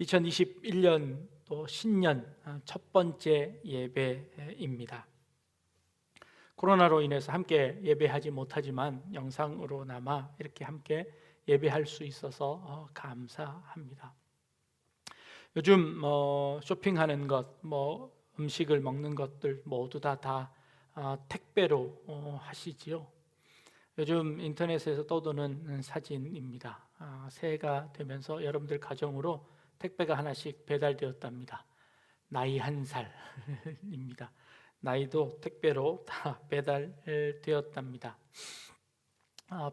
2021년 또 신년 첫 번째 예배입니다. 코로나로 인해서 함께 예배하지 못하지만 영상으로나마 이렇게 함께 예배할 수 있어서 감사합니다. 요즘 쇼핑하는 것, 음식을 먹는 것들 모두 다 택배로 하시지요. 요즘 인터넷에서 떠도는 사진입니다. 새해가 되면서 여러분들 가정으로 택배가 하나씩 배달되었답니다. 나이 1살입니다. 나이도 택배로 다 배달되었답니다.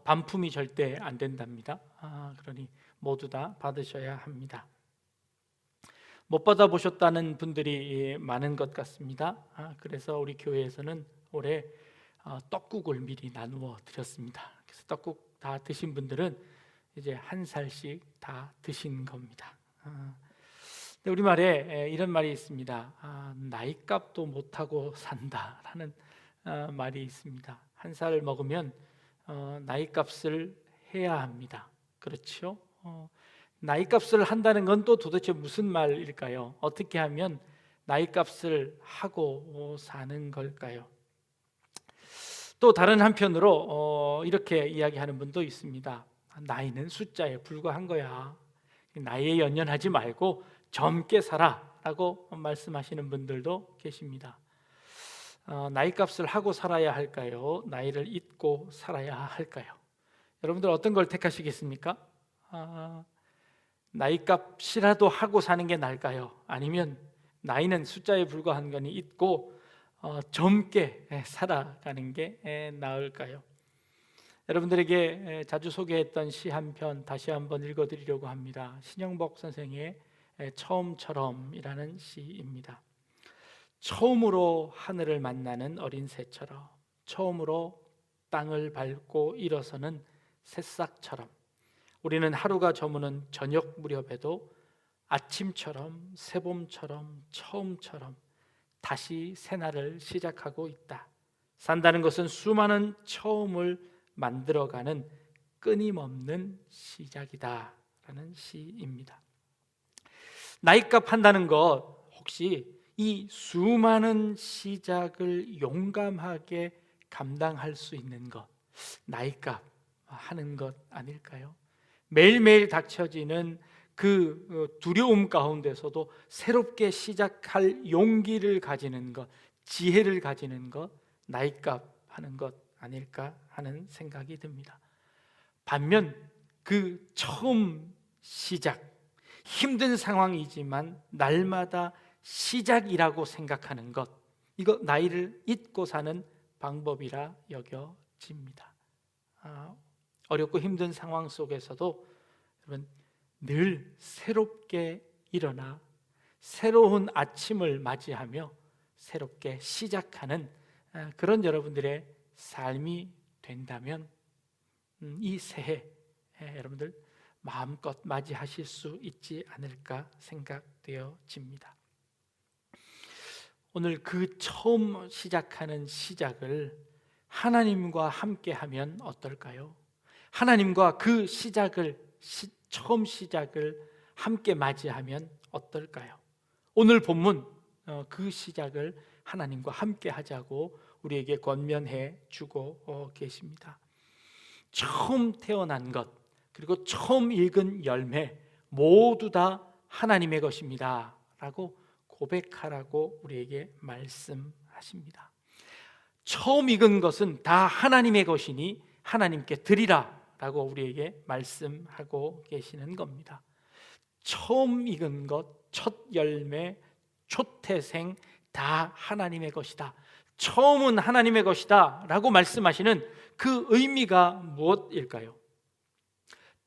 반품이 절대 안 된답니다. 그러니 모두 다 받으셔야 합니다. 못 받아보셨다는 분들이 많은 것 같습니다. 그래서 우리 교회에서는 올해 떡국을 미리 나누어 드렸습니다. 그래서 떡국 다 드신 분들은 이제 1살씩 다 드신 겁니다. 우리말에 이런 말이 있습니다. 나이값도 못하고 산다라는 말이 있습니다. 1살 먹으면 나이값을 해야 합니다. 그렇죠? 나이값을 한다는 건 또 도대체 무슨 말일까요? 어떻게 하면 나이값을 하고 사는 걸까요? 또 다른 한편으로 이렇게 이야기하는 분도 있습니다. 나이는 숫자에 불과한 거야. 나이에 연연하지 말고 젊게 살아라고 말씀하시는 분들도 계십니다. 나이값을 하고 살아야 할까요? 나이를 잊고 살아야 할까요? 여러분들 어떤 걸 택하시겠습니까? 나이값이라도 하고 사는 게 나을까요? 아니면 나이는 숫자에 불과한 거니 잊고 젊게 살아가는 게 나을까요? 여러분들에게 자주 소개했던 시 한 편 다시 한번 읽어드리려고 합니다. 신영복 선생의 처음처럼이라는 시입니다. 처음으로 하늘을 만나는 어린 새처럼, 처음으로 땅을 밟고 일어서는 새싹처럼, 우리는 하루가 저무는 저녁 무렵에도 아침처럼, 새봄처럼, 처음처럼 다시 새날을 시작하고 있다. 산다는 것은 수많은 처음을 만들어가는 끊임없는 시작이다 라는 시입니다. 나이값 한다는 것, 혹시 이 수많은 시작을 용감하게 감당할 수 있는 것, 나이값 하는 것 아닐까요? 매일매일 닥쳐지는 그 두려움 가운데서도 새롭게 시작할 용기를 가지는 것, 지혜를 가지는 것, 나이값 하는 것 아닐까 하는 생각이 듭니다. 반면 그 처음 시작, 힘든 상황이지만 날마다 시작이라고 생각하는 것, 이거 나이를 잊고 사는 방법이라 여겨집니다. 어렵고 힘든 상황 속에서도 여러분 늘 새롭게 일어나 새로운 아침을 맞이하며 새롭게 시작하는 그런 여러분들의 삶이 된다면 이 새해 여러분들 마음껏 맞이하실 수 있지 않을까 생각되어집니다. 오늘 그 처음 시작하는 시작을 하나님과 함께하면 어떨까요? 하나님과 그 시작을 처음 시작을 함께 맞이하면 어떨까요? 오늘 본문 그 시작을 하나님과 함께 하자고 우리에게 권면해 주고 계십니다. 처음 태어난 것, 그리고 처음 읽은 열매 모두 다 하나님의 것입니다 라고 고백하라고 우리에게 말씀하십니다. 처음 익은 것은 다 하나님의 것이니 하나님께 드리라 라고 우리에게 말씀하고 계시는 겁니다. 처음 익은 것, 첫 열매, 초태생 다 하나님의 것이다. 처음은 하나님의 것이다 라고 말씀하시는 그 의미가 무엇일까요?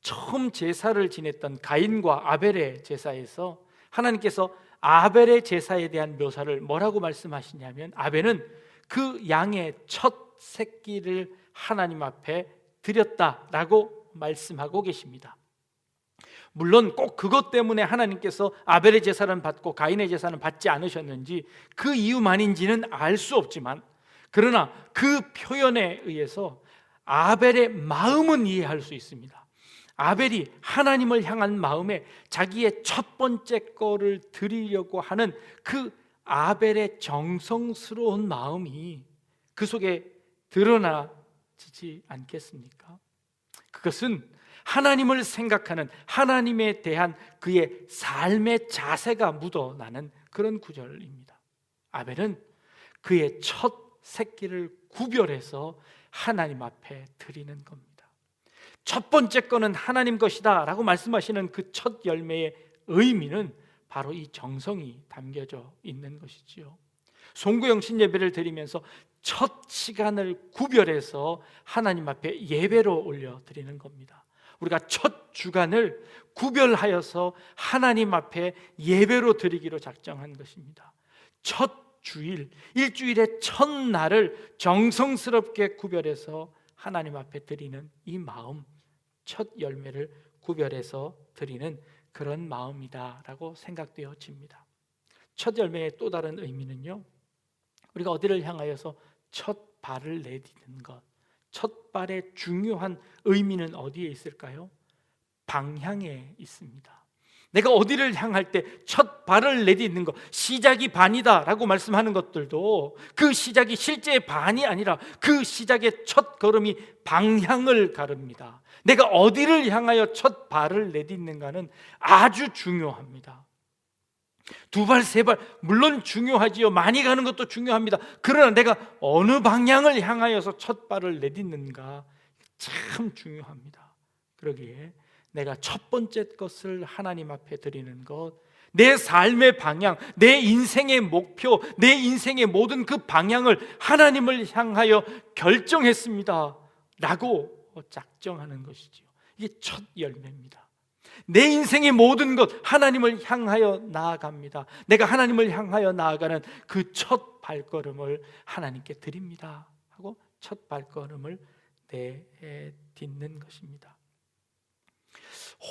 처음 제사를 지냈던 가인과 아벨의 제사에서 하나님께서 아벨의 제사에 대한 묘사를 뭐라고 말씀하시냐면, 아벨은 그 양의 첫 새끼를 하나님 앞에 드렸다라고 말씀하고 계십니다. 물론 꼭 그것 때문에 하나님께서 아벨의 제사는 받고 가인의 제사는 받지 않으셨는지 그 이유만인지는 알 수 없지만, 그러나 그 표현에 의해서 아벨의 마음은 이해할 수 있습니다. 아벨이 하나님을 향한 마음에 자기의 첫 번째 거를 드리려고 하는 그 아벨의 정성스러운 마음이 그 속에 드러나지 않겠습니까? 그것은 하나님을 생각하는, 하나님에 대한 그의 삶의 자세가 묻어나는 그런 구절입니다. 아벨은 그의 첫 새끼를 구별해서 하나님 앞에 드리는 겁니다. 첫 번째 거는 하나님 것이다 라고 말씀하시는 그 첫 열매의 의미는 바로 이 정성이 담겨져 있는 것이지요. 송구영신 예배를 드리면서 첫 시간을 구별해서 하나님 앞에 예배로 올려드리는 겁니다. 우리가 첫 주간을 구별하여서 하나님 앞에 예배로 드리기로 작정한 것입니다. 첫 주일, 일주일의 첫날을 정성스럽게 구별해서 하나님 앞에 드리는 이 마음, 첫 열매를 구별해서 드리는 그런 마음이다라고 생각되어집니다. 첫 열매의 또 다른 의미는요, 우리가 어디를 향하여서 첫 발을 내딛는 것, 첫 발의 중요한 의미는 어디에 있을까요? 방향에 있습니다. 내가 어디를 향할 때 첫 발을 내딛는 것, 시작이 반이다 라고 말씀하는 것들도 그 시작이 실제 반이 아니라 그 시작의 첫 걸음이 방향을 가릅니다. 내가 어디를 향하여 첫 발을 내딛는가는 아주 중요합니다. 두 발, 세 발 물론 중요하지요. 많이 가는 것도 중요합니다. 그러나 내가 어느 방향을 향하여서 첫 발을 내딛는가 참 중요합니다. 그러기에 내가 첫 번째 것을 하나님 앞에 드리는 것, 내 삶의 방향, 내 인생의 목표, 내 인생의 모든 그 방향을 하나님을 향하여 결정했습니다 라고 작정하는 것이지요. 이게 첫 열매입니다. 내 인생의 모든 것 하나님을 향하여 나아갑니다. 내가 하나님을 향하여 나아가는 그 첫 발걸음을 하나님께 드립니다 하고 첫 발걸음을 내딛는 것입니다.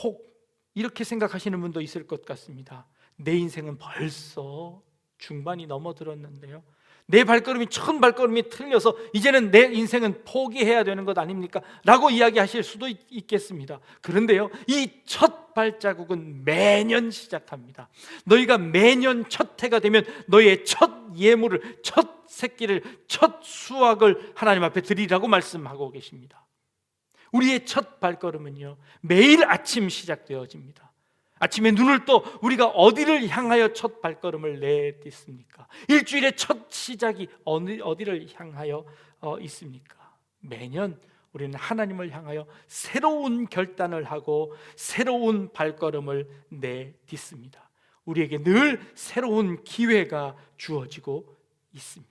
혹 이렇게 생각하시는 분도 있을 것 같습니다. 내 인생은 벌써 중반이 넘어들었는데요, 내 발걸음이 첫 발걸음이 틀려서 이제는 내 인생은 포기해야 되는 것 아닙니까? 라고 이야기하실 수도 있겠습니다. 그런데요, 이 첫 발자국은 매년 시작합니다. 너희가 매년 첫 해가 되면 너희의 첫 예물을, 첫 새끼를, 첫 수확을 하나님 앞에 드리라고 말씀하고 계십니다. 우리의 첫 발걸음은요, 매일 아침 시작되어집니다. 아침에 눈을 떠 우리가 어디를 향하여 첫 발걸음을 내딛습니까? 일주일의 첫 시작이 어디를 향하여 있습니까? 매년 우리는 하나님을 향하여 새로운 결단을 하고 새로운 발걸음을 내딛습니다. 우리에게 늘 새로운 기회가 주어지고 있습니다.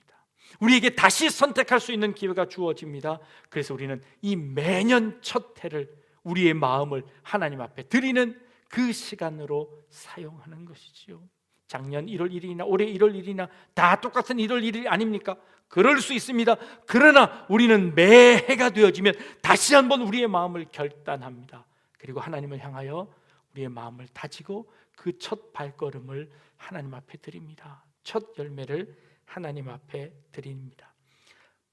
우리에게 다시 선택할 수 있는 기회가 주어집니다. 그래서 우리는 이 매년 첫 해를, 우리의 마음을 하나님 앞에 드리는 그 시간으로 사용하는 것이지요. 작년 1월 1일이나 올해 1월 1일이나 다 똑같은 1월 1일 아닙니까? 그럴 수 있습니다. 그러나 우리는 매해가 되어지면 다시 한번 우리의 마음을 결단합니다. 그리고 하나님을 향하여 우리의 마음을 다지고 그 첫 발걸음을 하나님 앞에 드립니다. 첫 열매를 하나님 앞에 드립니다.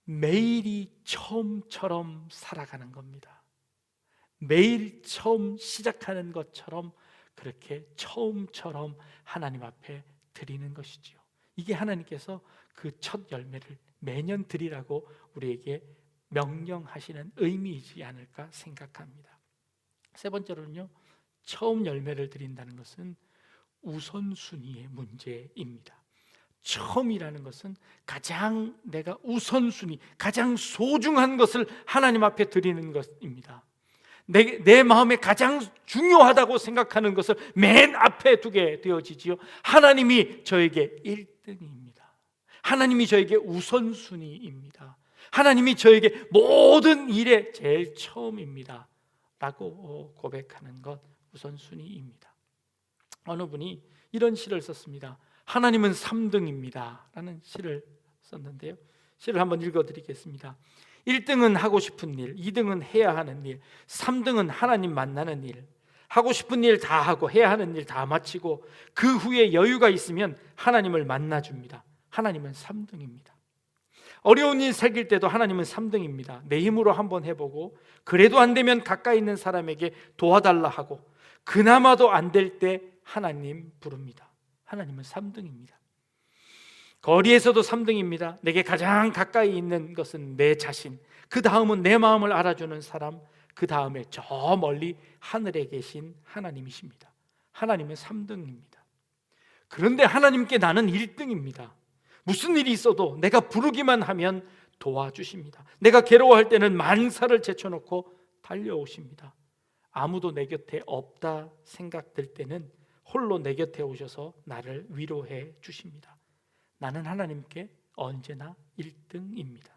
매일이 처음처럼 살아가는 겁니다. 매일 처음 시작하는 것처럼 그렇게 처음처럼 하나님 앞에 드리는 것이지요. 이게 하나님께서 그 첫 열매를 매년 드리라고 우리에게 명령하시는 의미이지 않을까 생각합니다. 세 번째로는요, 처음 열매를 드린다는 것은 우선순위의 문제입니다. 처음이라는 것은 가장 내가 우선순위, 가장 소중한 것을 하나님 앞에 드리는 것입니다. 내 마음에 가장 중요하다고 생각하는 것을 맨 앞에 두게 되어지지요. 하나님이 저에게 1등입니다. 하나님이 저에게 우선순위입니다. 하나님이 저에게 모든 일의 제일 처음입니다 라고 고백하는 것, 우선순위입니다. 어느 분이 이런 시를 썼습니다. 하나님은 3등입니다 라는 시를 썼는데요, 시를 한번 읽어드리겠습니다. 1등은 하고 싶은 일, 2등은 해야 하는 일, 3등은 하나님 만나는 일. 하고 싶은 일 다 하고 해야 하는 일 다 마치고 그 후에 여유가 있으면 하나님을 만나줍니다. 하나님은 3등입니다. 어려운 일 생길 때도 하나님은 3등입니다. 내 힘으로 한번 해보고 그래도 안 되면 가까이 있는 사람에게 도와달라 하고 그나마도 안 될 때 하나님 부릅니다. 하나님은 3등입니다. 거리에서도 3등입니다. 내게 가장 가까이 있는 것은 내 자신, 그 다음은 내 마음을 알아주는 사람, 그 다음에 저 멀리 하늘에 계신 하나님이십니다. 하나님은 3등입니다. 그런데 하나님께 나는 1등입니다. 무슨 일이 있어도 내가 부르기만 하면 도와주십니다. 내가 괴로워할 때는 만사를 제쳐놓고 달려오십니다. 아무도 내 곁에 없다 생각될 때는 홀로 내 곁에 오셔서 나를 위로해 주십니다. 나는 하나님께 언제나 1등입니다.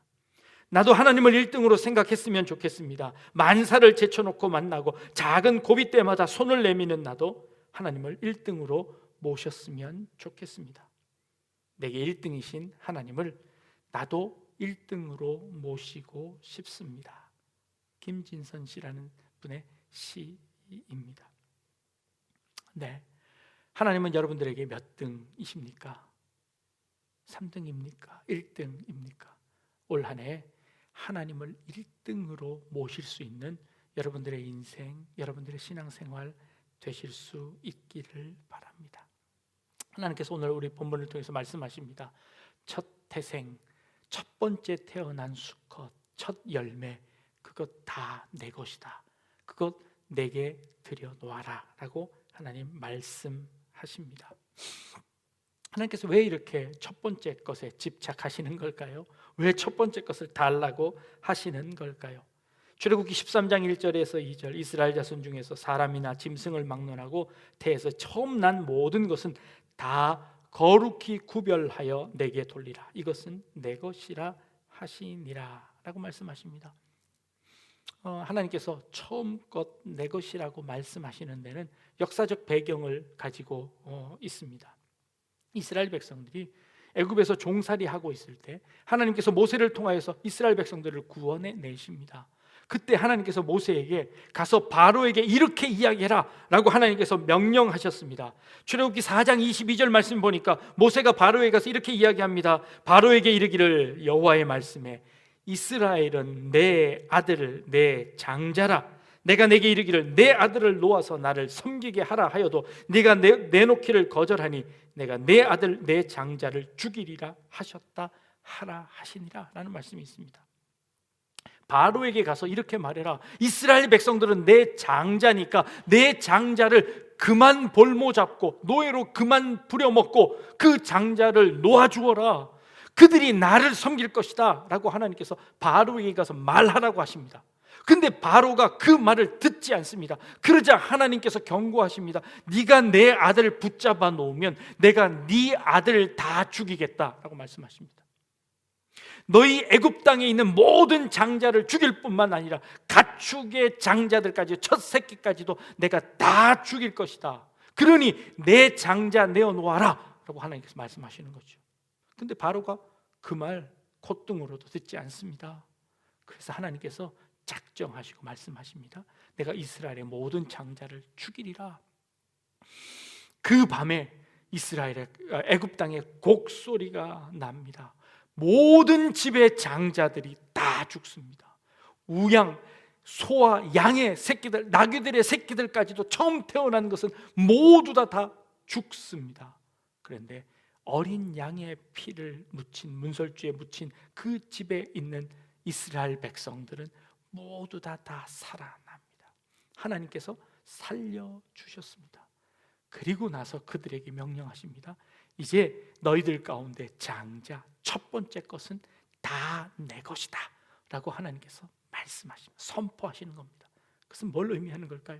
나도 하나님을 1등으로 생각했으면 좋겠습니다. 만사를 제쳐놓고 만나고 작은 고비 때마다 손을 내미는 나도 하나님을 1등으로 모셨으면 좋겠습니다. 내게 1등이신 하나님을 나도 1등으로 모시고 싶습니다. 김진선 씨라는 분의 시입니다. 네, 하나님은 여러분들에게 몇 등이십니까? 3등입니까? 1등입니까? 올 한 해 하나님을 1등으로 모실 수 있는 여러분들의 인생, 여러분들의 신앙생활 되실 수 있기를 바랍니다. 하나님께서 오늘 우리 본문을 통해서 말씀하십니다. 첫 태생, 첫 번째 태어난 수컷, 첫 열매, 그것 다 내 것이다. 그것 내게 드려놓아라 라고 하나님 말씀하십니다. 하나님께서 왜 이렇게 첫 번째 것에 집착하시는 걸까요? 왜 첫 번째 것을 달라고 하시는 걸까요? 출애굽기 13장 1절에서 2절, 이스라엘 자손 중에서 사람이나 짐승을 막론하고 태에서 처음 난 모든 것은 다 거룩히 구별하여 내게 돌리라. 이것은 내 것이라 하시니라 라고 말씀하십니다. 하나님께서 처음껏 내 것이라고 말씀하시는 데는 역사적 배경을 가지고 있습니다. 이스라엘 백성들이 애굽에서 종살이하고 있을 때 하나님께서 모세를 통하여서 이스라엘 백성들을 구원해 내십니다. 그때 하나님께서 모세에게 가서 바로에게 이렇게 이야기해라 라고 하나님께서 명령하셨습니다. 출애굽기 4장 22절 말씀 보니까 모세가 바로에게 가서 이렇게 이야기합니다. 바로에게 이르기를 여호와의 말씀에 이스라엘은 내 아들 내 장자라. 내가 내게 이르기를 내 아들을 놓아서 나를 섬기게 하라 하여도 네가 내놓기를 거절하니 내가 내 아들 내 장자를 죽이리라 하셨다 하라 하시니라 라는 말씀이 있습니다. 바로에게 가서 이렇게 말해라. 이스라엘 백성들은 내 장자니까 내 장자를 그만 볼모 잡고 노예로 그만 부려먹고 그 장자를 놓아주어라. 그들이 나를 섬길 것이다 라고 하나님께서 바로에게 가서 말하라고 하십니다. 근데 바로가 그 말을 듣지 않습니다. 그러자 하나님께서 경고하십니다. 네가 내 아들을 붙잡아 놓으면 내가 네 아들을 다 죽이겠다라고 말씀하십니다. 너희 애굽 땅에 있는 모든 장자를 죽일 뿐만 아니라 가축의 장자들까지 첫 새끼까지도 내가 다 죽일 것이다. 그러니 내 장자 내어놓아라 라고 하나님께서 말씀하시는 거죠. 근데 바로가 그 말 콧등으로도 듣지 않습니다. 그래서 하나님께서 작정하시고 말씀하십니다. 내가 이스라엘의 모든 장자를 죽이리라. 그 밤에 이스라엘의 애굽 땅에 곡소리가 납니다. 모든 집의 장자들이 다 죽습니다. 우양, 소와 양의 새끼들, 나귀들의 새끼들까지도 처음 태어난 것은 모두 다 죽습니다. 그런데 어린 양의 피를 묻힌 문설주에 묻힌 그 집에 있는 이스라엘 백성들은 모두 다 살아납니다. 하나님께서 살려주셨습니다. 그리고 나서 그들에게 명령하십니다. 이제 너희들 가운데 장자 첫 번째 것은 다 내 것이다 라고 하나님께서 말씀하십니다. 선포하시는 겁니다. 그것은 뭘 의미하는 걸까요?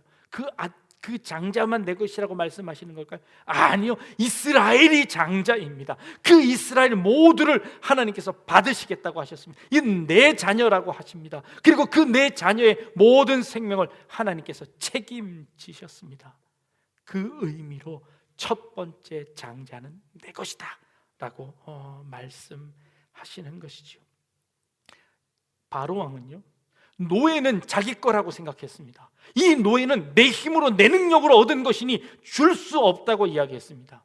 그 장자만 내 것이라고 말씀하시는 걸까요? 아니요, 이스라엘이 장자입니다. 그 이스라엘 모두를 하나님께서 받으시겠다고 하셨습니다. 이 내 자녀라고 하십니다. 그리고 그 내 자녀의 모든 생명을 하나님께서 책임지셨습니다. 그 의미로 첫 번째 장자는 내 것이다 라고 말씀하시는 것이죠. 바로 왕은요, 노예는 자기 거라고 생각했습니다. 이 노예는 내 힘으로 내 능력으로 얻은 것이니 줄 수 없다고 이야기했습니다.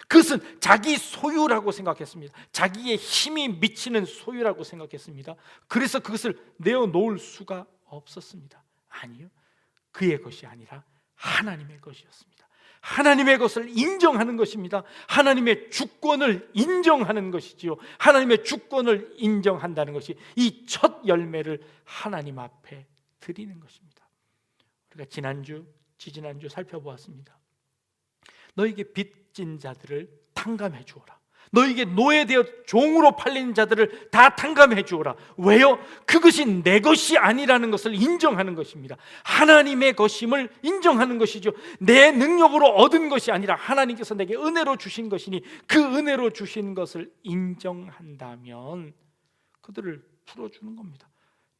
그것은 자기 소유라고 생각했습니다. 자기의 힘이 미치는 소유라고 생각했습니다. 그래서 그것을 내어놓을 수가 없었습니다. 아니요, 그의 것이 아니라 하나님의 것이었습니다. 하나님의 것을 인정하는 것입니다. 하나님의 주권을 인정하는 것이지요. 하나님의 주권을 인정한다는 것이 이 첫 열매를 하나님 앞에 드리는 것입니다. 우리가 지지난주 살펴보았습니다. 너에게 빚진 자들을 탕감해 주어라. 너에게 노예되어 종으로 팔린 자들을 다 탕감해 주어라. 왜요? 그것이 내 것이 아니라는 것을 인정하는 것입니다. 하나님의 것임을 인정하는 것이죠. 내 능력으로 얻은 것이 아니라 하나님께서 내게 은혜로 주신 것이니 그 은혜로 주신 것을 인정한다면 그들을 풀어주는 겁니다.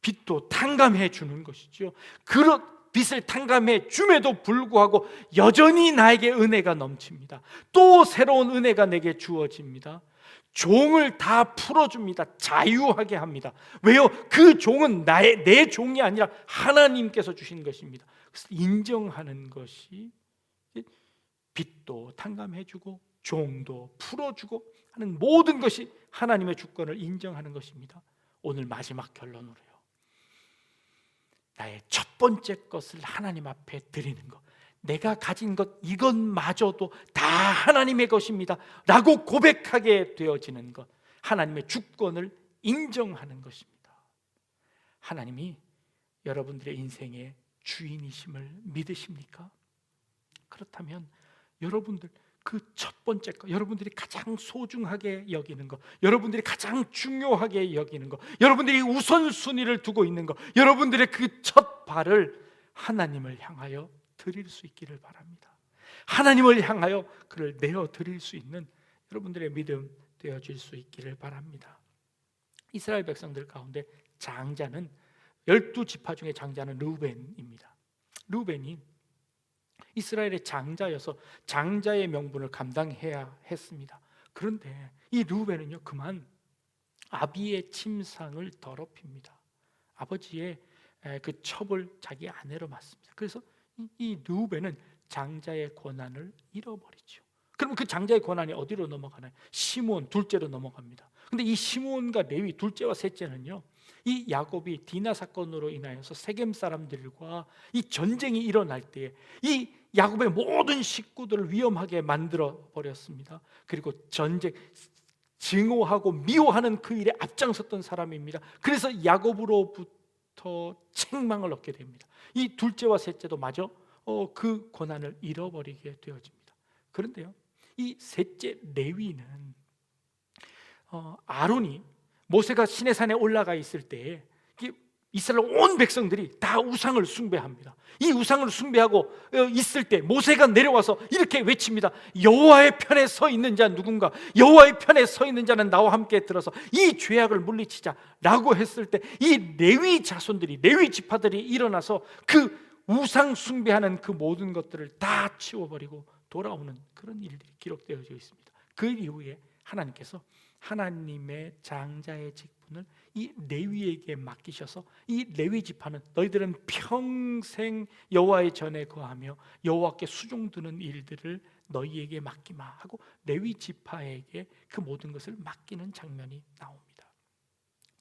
빚도 탕감해 주는 것이죠. 그런 빚을 탕감해 줌에도 불구하고 여전히 나에게 은혜가 넘칩니다. 또 새로운 은혜가 내게 주어집니다. 종을 다 풀어줍니다. 자유하게 합니다. 왜요? 그 종은 내 종이 아니라 하나님께서 주신 것입니다. 그래서 인정하는 것이 빚도 탕감해주고 종도 풀어주고 하는 모든 것이 하나님의 주권을 인정하는 것입니다. 오늘 마지막 결론으로요, 나의 첫 번째 것을 하나님 앞에 드리는 것, 내가 가진 것 이것마저도 다 하나님의 것입니다 라고 고백하게 되어지는 것, 하나님의 주권을 인정하는 것입니다. 하나님이 여러분들의 인생의 주인이심을 믿으십니까? 그렇다면 여러분들 그 첫 번째 것, 여러분들이 가장 소중하게 여기는 것, 여러분들이 가장 중요하게 여기는 것, 여러분들이 우선순위를 두고 있는 것, 여러분들의 그 첫 발을 하나님을 향하여 드릴 수 있기를 바랍니다. 하나님을 향하여 그를 내어 드릴 수 있는 여러분들의 믿음 되어질 수 있기를 바랍니다. 이스라엘 백성들 가운데 장자는 12지파 중에 장자는 르우벤입니다. 르우벤이 이스라엘의 장자여서 장자의 명분을 감당해야 했습니다. 그런데 이 르우벤은요, 그만 아비의 침상을 더럽힙니다. 아버지의 그 첩을 자기 아내로 맡습니다. 그래서 이 르우벤은 장자의 권한을 잃어버리죠. 그럼 그 장자의 권한이 어디로 넘어가나요? 시므온 둘째로 넘어갑니다. 근데 이 시므온과 레위 둘째와 셋째는요, 이 야곱이 디나 사건으로 인하여서 세겜 사람들과 이 전쟁이 일어날 때에 이 야곱의 모든 식구들을 위험하게 만들어 버렸습니다. 그리고 전쟁 증오하고 미워하는 그 일에 앞장섰던 사람입니다. 그래서 야곱으로부터 책망을 얻게 됩니다. 이 둘째와 셋째도 마저 그 권한을 잃어버리게 되어집니다. 그런데요, 이 셋째 레위는 아론이 모세가 시내산에 올라가 있을 때 이스라엘 온 백성들이 다 우상을 숭배합니다. 이 우상을 숭배하고 있을 때 모세가 내려와서 이렇게 외칩니다. 여호와의 편에 서 있는 자 누군가, 여호와의 편에 서 있는 자는 나와 함께 들어서 이 죄악을 물리치자 라고 했을 때 이 레위 자손들이, 레위 지파들이 일어나서 그 우상 숭배하는 그 모든 것들을 다 치워버리고 돌아오는 그런 일들이 기록되어져 있습니다. 그 이후에 하나님께서 하나님의 장자의 직분을 이 레위에게 맡기셔서 이 레위 지파는 너희들은 평생 여호와의 전에 거하며 여호와께 수종드는 일들을 너희에게 맡기마 하고 레위 지파에게 그 모든 것을 맡기는 장면이 나옵니다.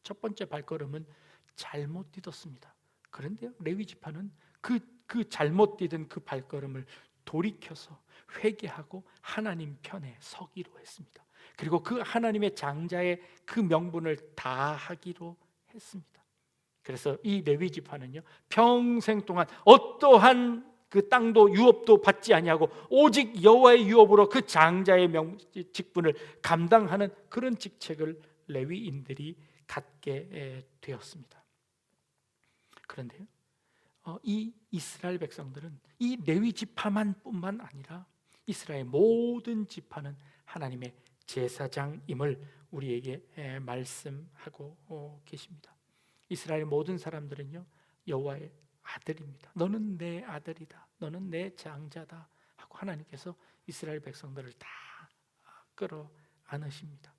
첫 번째 발걸음은 잘못 디뎠습니다. 그런데요, 레위 지파는 그 잘못 디딘 그 발걸음을 돌이켜서 회개하고 하나님 편에 서기로 했습니다. 그리고 그 하나님의 장자의 그 명분을 다하기로 했습니다. 그래서 이 레위 지파는요, 평생 동안 어떠한 그 땅도 유업도 받지 아니하고 오직 여호와의 유업으로 그 장자의 직분을 감당하는 그런 직책을 레위인들이 갖게 되었습니다. 그런데요, 이 이스라엘 백성들은 이 레위 지파만 뿐만 아니라 이스라엘 모든 지파는 하나님의 제사장임을 우리에게 말씀하고 계십니다. 이스라엘 모든 사람들은요, 여호와의 아들입니다. 너는 내 아들이다, 너는 내 장자다 하고 하나님께서 이스라엘 백성들을 다 끌어 안으십니다.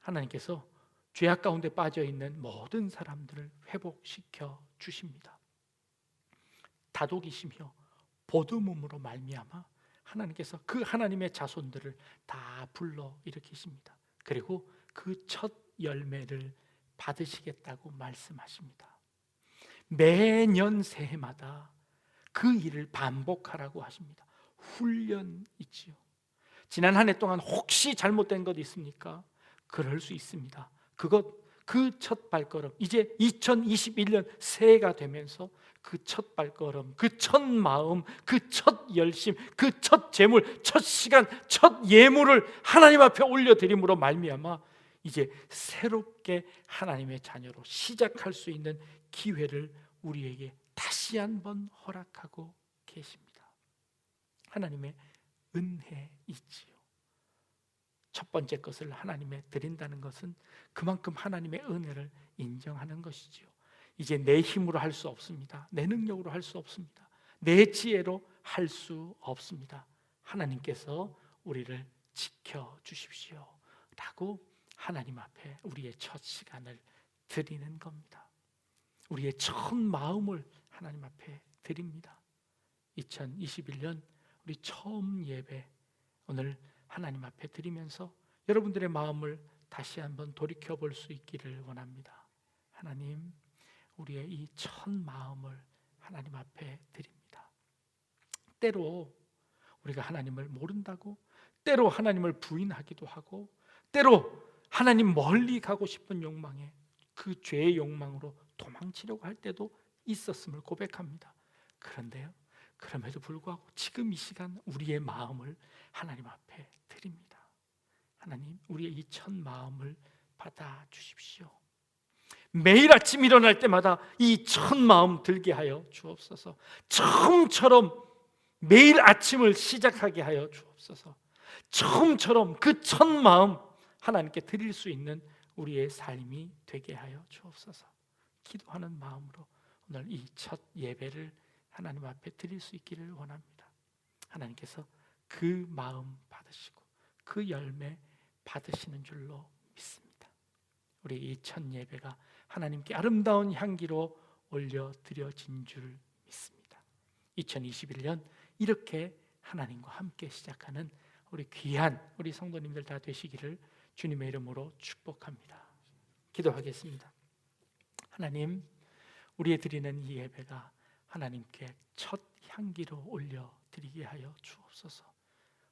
하나님께서 죄악 가운데 빠져 있는 모든 사람들을 회복시켜 주십니다. 다독이시며 보듬음으로 말미암아 하나님께서 그 하나님의 자손들을 다 불러 일으키십니다. 그리고 그 첫 열매를 받으시겠다고 말씀하십니다. 매년 새해마다 그 일을 반복하라고 하십니다. 훈련이지요. 지난 한 해 동안 혹시 잘못된 것 있습니까? 그럴 수 있습니다. 그 첫 발걸음, 이제 2021년 새해가 되면서 그 첫 발걸음, 그 첫 마음, 그 첫 열심, 그 첫 재물, 첫 시간, 첫 예물을 하나님 앞에 올려드림으로 말미암아 이제 새롭게 하나님의 자녀로 시작할 수 있는 기회를 우리에게 다시 한번 허락하고 계십니다. 하나님의 은혜이지요. 첫 번째 것을 하나님에 드린다는 것은 그만큼 하나님의 은혜를 인정하는 것이지요. 이제 내 힘으로 할 수 없습니다. 내 능력으로 할 수 없습니다. 내 지혜로 할 수 없습니다. 하나님께서 우리를 지켜주십시오 라고 하나님 앞에 우리의 첫 시간을 드리는 겁니다. 우리의 첫 마음을 하나님 앞에 드립니다. 2021년 우리 처음 예배 오늘 하나님 앞에 드리면서 여러분들의 마음을 다시 한번 돌이켜 볼 수 있기를 원합니다. 하나님, 우리의 이 첫 마음을 하나님 앞에 드립니다. 때로 우리가 하나님을 모른다고, 때로 하나님을 부인하기도 하고, 때로 하나님 멀리 가고 싶은 욕망에 그 죄의 욕망으로 도망치려고 할 때도 있었음을 고백합니다. 그런데요, 그럼에도 불구하고 지금 이 시간 우리의 마음을 하나님 앞에 드립니다. 하나님, 우리의 이 첫 마음을 받아 주십시오. 매일 아침 일어날 때마다 이 첫 마음 들게 하여 주옵소서. 처음처럼 매일 아침을 시작하게 하여 주옵소서. 처음처럼 그 첫 마음 하나님께 드릴 수 있는 우리의 삶이 되게 하여 주옵소서. 기도하는 마음으로 오늘 이 첫 예배를 하나님 앞에 드릴 수 있기를 원합니다. 하나님께서 그 마음 받으시고 그 열매 받으시는 줄로 믿습니다. 우리 이 첫 예배가 하나님께 아름다운 향기로 올려드려진 줄 믿습니다. 2021년 이렇게 하나님과 함께 시작하는 우리 귀한 우리 성도님들 다 되시기를 주님의 이름으로 축복합니다. 기도하겠습니다. 하나님, 우리의 드리는 이 예배가 하나님께 첫 향기로 올려드리게 하여 주옵소서.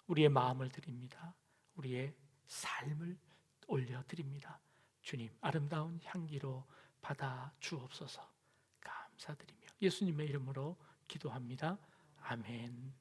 우리의 마음을 드립니다. 우리의 삶을 올려드립니다. 주님, 아름다운 향기로 받아 주옵소서. 감사드리며 예수님의 이름으로 기도합니다. 아멘.